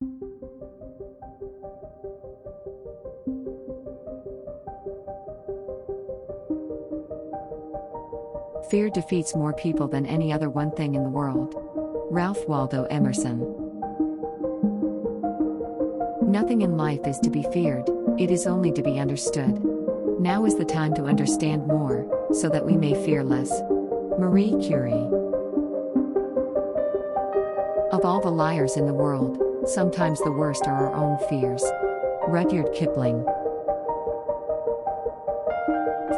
Fear defeats more people than any other one thing in the world. Ralph Waldo Emerson. Nothing in life is to be feared, it is only to be understood. Now is the time to understand more, so that we may fear less. Marie Curie. Of all the liars in the world, sometimes the worst are our own fears. Rudyard Kipling.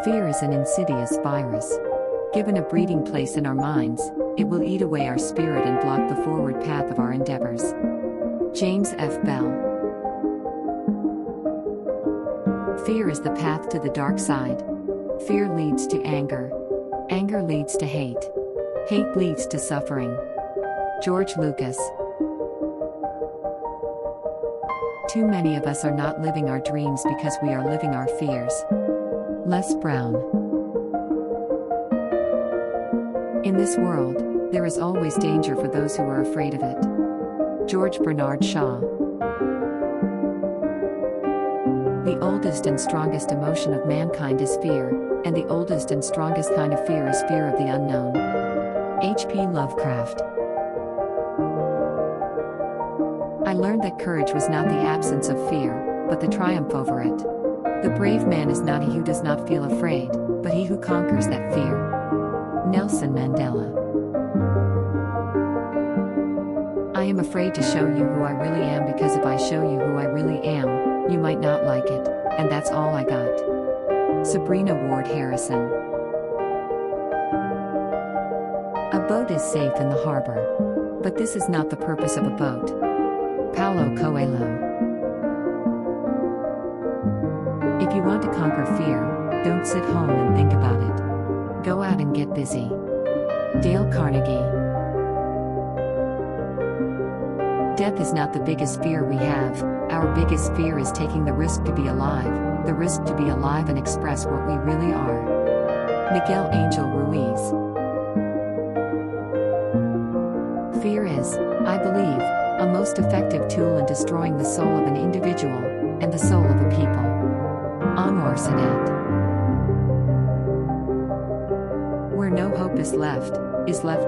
Fear is an insidious virus. Given a breeding place in our minds, it will eat away our spirit and block the forward path of our endeavors. James F. Bell. Fear is the path to the dark side. Fear leads to anger. Anger leads to hate. Hate leads to suffering. George Lucas. Too many of us are not living our dreams because we are living our fears. Les Brown. In this world, there is always danger for those who are afraid of it. George Bernard Shaw. The oldest and strongest emotion of mankind is fear, and the oldest and strongest kind of fear is fear of the unknown. H.P. Lovecraft. I learned that courage was not the absence of fear, but the triumph over it. The brave man is not he who does not feel afraid, but he who conquers that fear. Nelson Mandela. I am afraid to show you who I really am because if I show you who I really am, you might not like it, and that's all I got. Sabrina Ward Harrison. A boat is safe in the harbor. But this is not the purpose of a boat. Paulo Coelho. If you want to conquer fear, don't sit home and think about it. Go out and get busy. Dale Carnegie. Death is not the biggest fear we have, our biggest fear is taking the risk to be alive, the risk to be alive and express what we really are. Miguel Angel Ruiz. Fear is, I believe, a most effective tool in destroying the soul of an individual, and the soul of a people. Anwar Sadat. Where no hope is left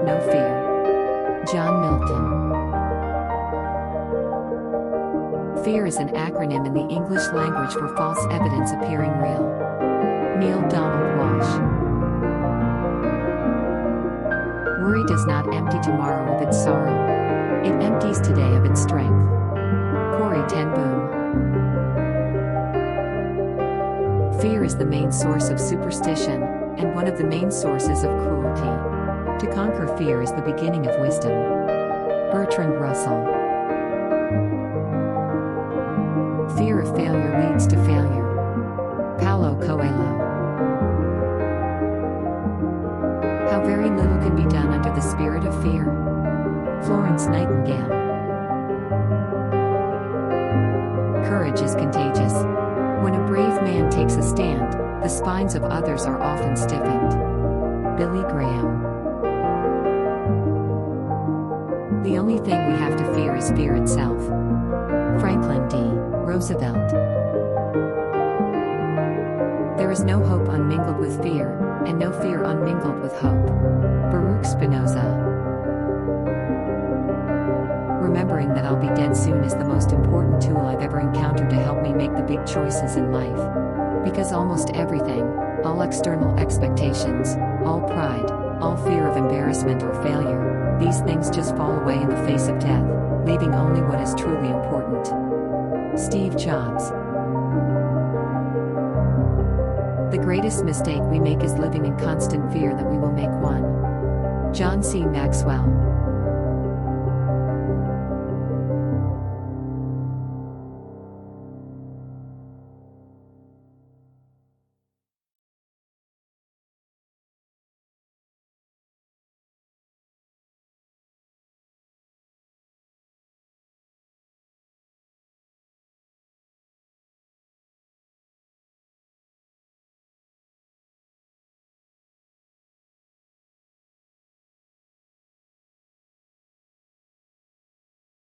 no fear. John Milton. Fear is an acronym in the English language for false evidence appearing real. Neil Donald Walsh. Worry does not empty tomorrow of its sorrow. It empties today of its strength. Corrie ten Boom. Fear is the main source of superstition, and one of the main sources of cruelty. To conquer fear is the beginning of wisdom. Bertrand Russell. Fear of failure leads to failure. Paulo Coelho. How very little can be done under the spirit of fear. Florence Nightingale. Courage is contagious. When a brave man takes a stand, the spines of others are often stiffened. Billy Graham. The only thing we have to fear is fear itself. Franklin D. Roosevelt. There is no hope unmingled with fear, and no fear unmingled with hope. Baruch Spinoza. Remembering that I'll be dead soon is the most important tool I've ever encountered to help me make the big choices in life. Because almost everything, all external expectations, all pride, all fear of embarrassment or failure, these things just fall away in the face of death, leaving only what is truly important. Steve Jobs. The greatest mistake we make is living in constant fear that we will make one. John C. Maxwell.